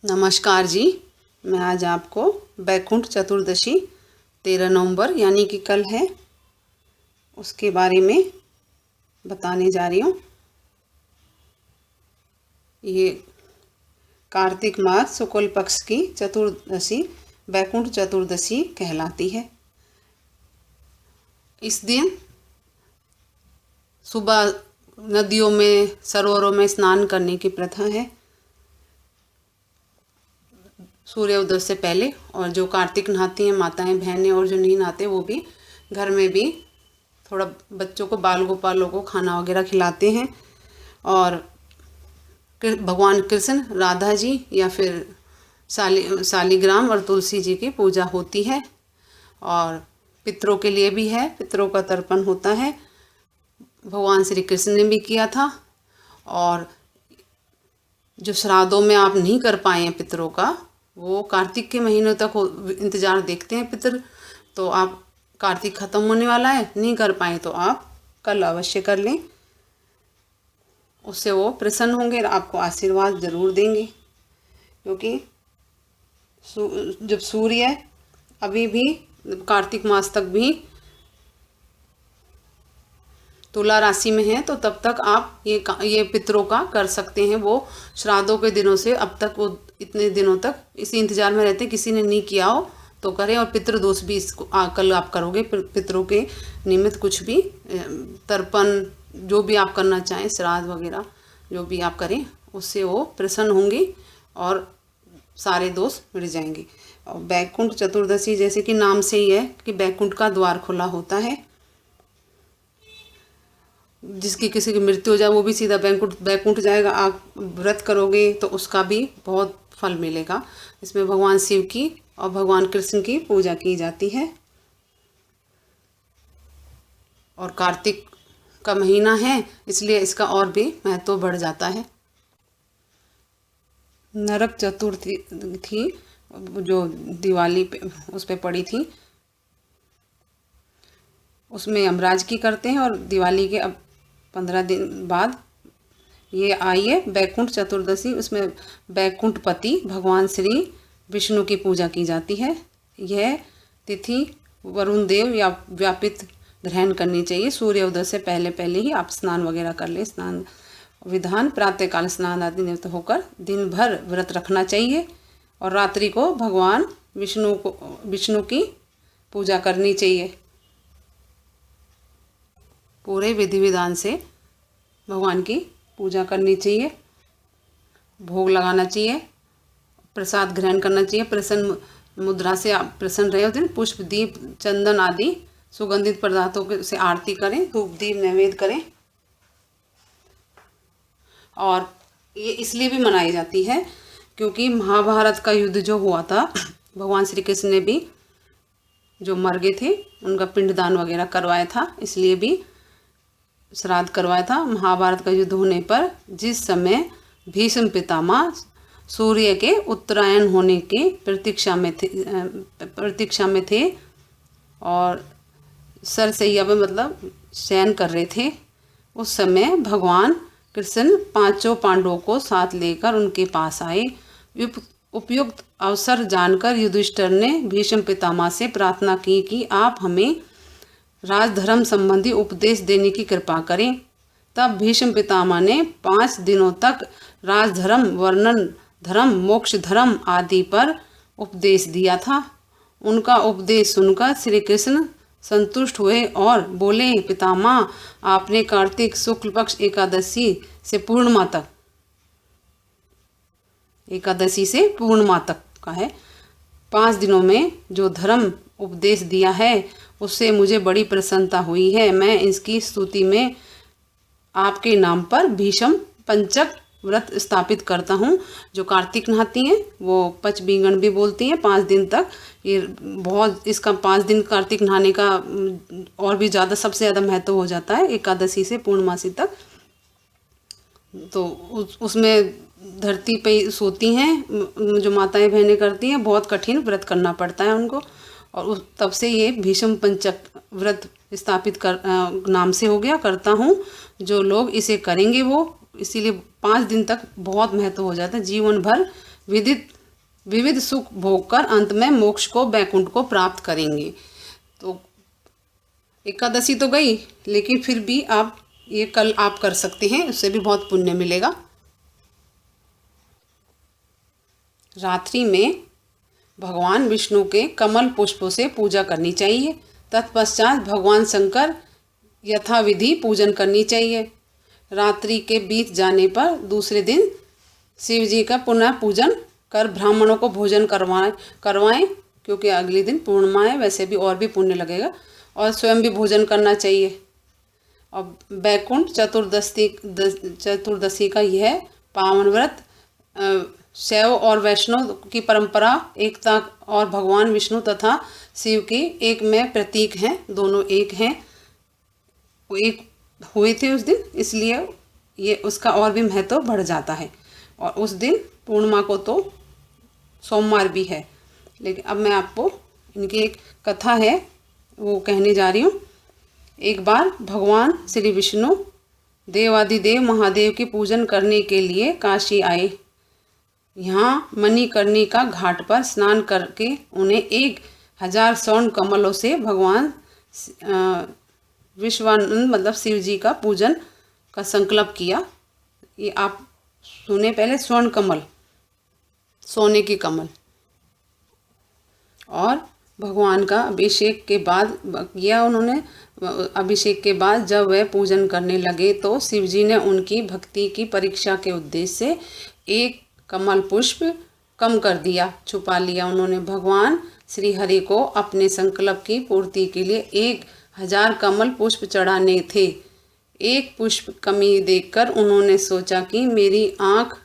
नमस्कार जी। मैं आज आपको बैकुंठ चतुर्दशी 13 नवंबर यानी कि कल है, उसके बारे में बताने जा रही हूँ। ये कार्तिक मास शुक्ल पक्ष की चतुर्दशी बैकुंठ चतुर्दशी कहलाती है। इस दिन सुबह नदियों में सरोवरों में स्नान करने की प्रथा है सूर्योदय से पहले। और जो कार्तिक नहाती हैं माताएं बहनें और जो नहीं नहाते वो भी घर में भी थोड़ा बच्चों को बाल गोपालों को खाना वगैरह खिलाते हैं। और भगवान कृष्ण राधा जी या फिर शालिग्राम और तुलसी जी की पूजा होती है। और पितरों के लिए भी है, पितरों का तर्पण होता है, भगवान श्री कृष्ण ने भी किया था। और जो श्राद्धों में आप नहीं कर पाए हैं पितरों का, वो कार्तिक के महीनों तक इंतज़ार देखते हैं पितर। तो आप कार्तिक ख़त्म होने वाला है, नहीं कर पाए तो आप कल अवश्य कर लें, उससे वो प्रसन्न होंगे और आपको आशीर्वाद जरूर देंगे। क्योंकि जब सूर्य अभी भी कार्तिक मास तक भी तुला राशि में है तो तब तक आप ये पितरों का कर सकते हैं। वो श्राद्धों के दिनों से अब तक वो इतने दिनों तक इसी इंतजार में रहते हैं, किसी ने नहीं किया हो तो करें। और पितृदोष भी इसको कल आप करोगे, पितरों के निमित्त कुछ भी तर्पण जो भी आप करना चाहें, श्राद्ध वगैरह जो भी आप करें, उससे वो प्रसन्न होंगे और सारे दोष मिट जाएंगे। और बैकुंठ चतुर्दशी जैसे कि नाम से ही है कि बैकुंठ का द्वार खुला होता है। जिसकी किसी की मृत्यु हो जाए वो भी सीधा बैकुंठ जाएगा। आप व्रत करोगे तो उसका भी बहुत फल मिलेगा। इसमें भगवान शिव की और भगवान कृष्ण की पूजा की जाती है। और कार्तिक का महीना है इसलिए इसका और भी महत्व बढ़ जाता है। नरक चतुर्थी थी जो दिवाली पे उस पे पड़ी थी, उसमें यमराज की करते हैं। और दिवाली के अब 15 दिन बाद ये आई है बैकुंठ चतुर्दशी। उसमें बैकुंठपति भगवान श्री विष्णु की पूजा की जाती है। यह तिथि वरुण देव या व्यापित ग्रहण करनी चाहिए। सूर्योदय से पहले पहले ही आप स्नान वगैरह कर ले। स्नान विधान प्रातःकाल स्नान आदि निवृत्त होकर दिन भर व्रत रखना चाहिए। और रात्रि को भगवान विष्णु की पूजा करनी चाहिए। पूरे विधि विधान से भगवान की पूजा करनी चाहिए, भोग लगाना चाहिए, प्रसाद ग्रहण करना चाहिए। प्रसन्न मुद्रा से आप प्रसन्न रहे उस दिन पुष्प दीप चंदन आदि सुगंधित पदार्थों से आरती करें, धूप दीप नैवेद्य करें। और ये इसलिए भी मनाई जाती है क्योंकि महाभारत का युद्ध जो हुआ था, भगवान श्री कृष्ण ने भी जो मर गए थे उनका पिंडदान वगैरह करवाया था, इसलिए भी श्राद्ध करवाया था। महाभारत का युद्ध होने पर जिस समय भीष्म पितामह सूर्य के उत्तरायण होने की प्रतीक्षा में थे और सरसैया में मतलब शयन कर रहे थे, उस समय भगवान कृष्ण पांचों पांडवों को साथ लेकर उनके पास आए। उपयुक्त अवसर जानकर युधिष्ठिर ने भीष्म पितामह से प्रार्थना की कि आप हमें राजधर्म संबंधी उपदेश देने की कृपा करें। तब भीष्म पितामह ने 5 दिनों तक राजधर्म, वर्णन धर्म, मोक्ष धर्म आदि पर उपदेश दिया था। उनका उपदेश सुनकर श्री कृष्ण संतुष्ट हुए और बोले, पितामह आपने कार्तिक शुक्ल पक्ष एकादशी से पूर्णिमा तक का है 5 दिनों में जो धर्म उपदेश दिया है उससे मुझे बड़ी प्रसन्नता हुई है। मैं इसकी स्तुति में आपके नाम पर भीष्म पंचक व्रत स्थापित करता हूँ। जो कार्तिक नहाती हैं वो पचबीगण भी बोलती हैं 5 दिन तक। ये बहुत इसका 5 दिन कार्तिक नहाने का और भी ज़्यादा सबसे ज़्यादा महत्व हो जाता है एकादशी से पूर्णमासी तक। तो उसमें धरती पे सोती हैं जो माताएं बहनें करती हैं, बहुत कठिन व्रत करना पड़ता है उनको। और तब से ये भीष्म पंचक व्रत स्थापित नाम से हो गया, करता हूँ। जो लोग इसे करेंगे वो इसीलिए 5 दिन तक बहुत महत्व हो जाता है, जीवन भर विविध सुख भोग कर अंत में मोक्ष को, बैकुंठ को प्राप्त करेंगे। तो एकादशी तो गई, लेकिन फिर भी आप ये कल आप कर सकते हैं, उससे भी बहुत पुण्य मिलेगा। रात्रि में भगवान विष्णु के कमल पुष्पों से पूजा करनी चाहिए। तत्पश्चात भगवान शंकर यथाविधि पूजन करनी चाहिए। रात्रि के बीत जाने पर दूसरे दिन शिव जी का पुनः पूजन कर ब्राह्मणों को भोजन करवाएं, क्योंकि अगले दिन पूर्णिमा है, वैसे भी और भी पुण्य लगेगा, और स्वयं भी भोजन करना चाहिए। और बैकुंठ चतुर्दशी का यह पावन व्रत शैव और वैष्णव की परंपरा एकता और भगवान विष्णु तथा शिव की एक में प्रतीक हैं, दोनों एक हैं, वो एक हुए थे उस दिन, इसलिए ये उसका और भी महत्व बढ़ जाता है। और उस दिन पूर्णिमा को तो सोमवार भी है। लेकिन अब मैं आपको इनकी एक कथा है वो कहने जा रही हूँ। एक बार भगवान श्री विष्णु देवादिदेव महादेव की पूजन करने के लिए काशी आए। यहाँ मणिकर्णिका घाट पर स्नान करके उन्हें 1000 स्वर्ण कमलों से भगवान विश्वानंद मतलब शिव जी का पूजन का संकल्प किया। ये आप सुने पहले, स्वर्ण कमल, सोने की कमल। और भगवान का अभिषेक के बाद किया उन्होंने। अभिषेक के बाद जब वह पूजन करने लगे तो शिव जी ने उनकी भक्ति की परीक्षा के उद्देश्य से एक कमल पुष्प कम कर दिया, छुपा लिया उन्होंने। भगवान श्री हरि को अपने संकल्प की पूर्ति के लिए 1000 कमल पुष्प चढ़ाने थे। एक पुष्प कमी देखकर उन्होंने सोचा कि मेरी आँख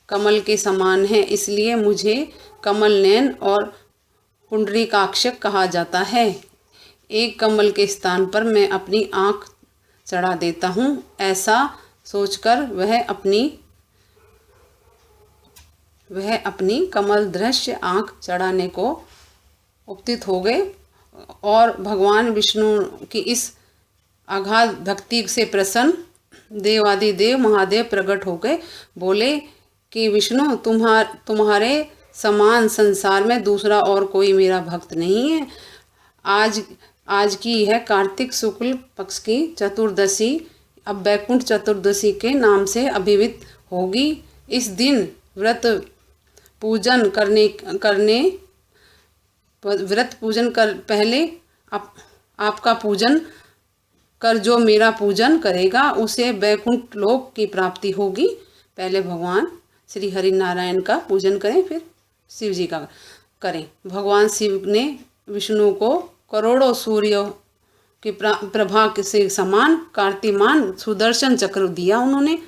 कमल के समान है, इसलिए मुझे कमल नयन और पुंडरीकाक्षक कहा जाता है। एक कमल के स्थान पर मैं अपनी आँख चढ़ा देता हूँ। ऐसा सोचकर वह अपनी कमल दृश्य आँख चढ़ाने को उपस्थित हो गए और भगवान विष्णु की इस अगाध भक्ति से प्रसन्न देवादिदेव महादेव प्रकट हो गए। बोले कि विष्णु, तुम्हारे समान संसार में दूसरा और कोई मेरा भक्त नहीं है। आज की यह कार्तिक शुक्ल पक्ष की चतुर्दशी अब बैकुंठ चतुर्दशी के नाम से अभिहित होगी। इस दिन व्रत पूजन कर पहले आपका पूजन कर जो मेरा पूजन करेगा उसे बैकुंठ लोक की प्राप्ति होगी। पहले भगवान श्री हरि नारायण का पूजन करें, फिर शिव जी का करें। भगवान शिव ने विष्णु को करोड़ों सूर्यों की प्रभा से समान कार्तिमान सुदर्शन चक्र दिया उन्होंने।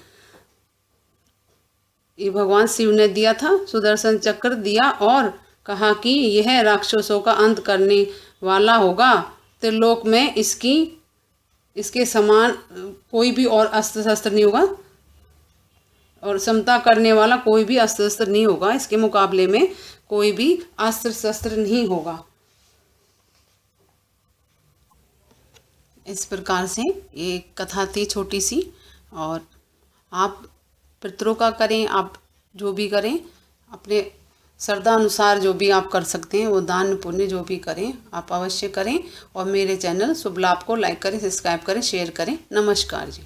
ये भगवान शिव ने दिया था, सुदर्शन चक्र दिया और कहा कि यह राक्षसों का अंत करने वाला होगा। त्रिलोक में इसके समान कोई भी और अस्त्र शस्त्र नहीं होगा और समता करने वाला कोई भी अस्त्र शस्त्र नहीं होगा। इसके मुकाबले में कोई भी अस्त्र शस्त्र नहीं होगा। इस प्रकार से ये कथा थी छोटी सी। और आप पितरों का करें, आप जो भी करें अपने श्रद्धा अनुसार जो भी आप कर सकते हैं वो दान पुण्य जो भी करें आप अवश्य करें। और मेरे चैनल शुभ लाभ को लाइक करें, सब्सक्राइब करें, शेयर करें। नमस्कार जी।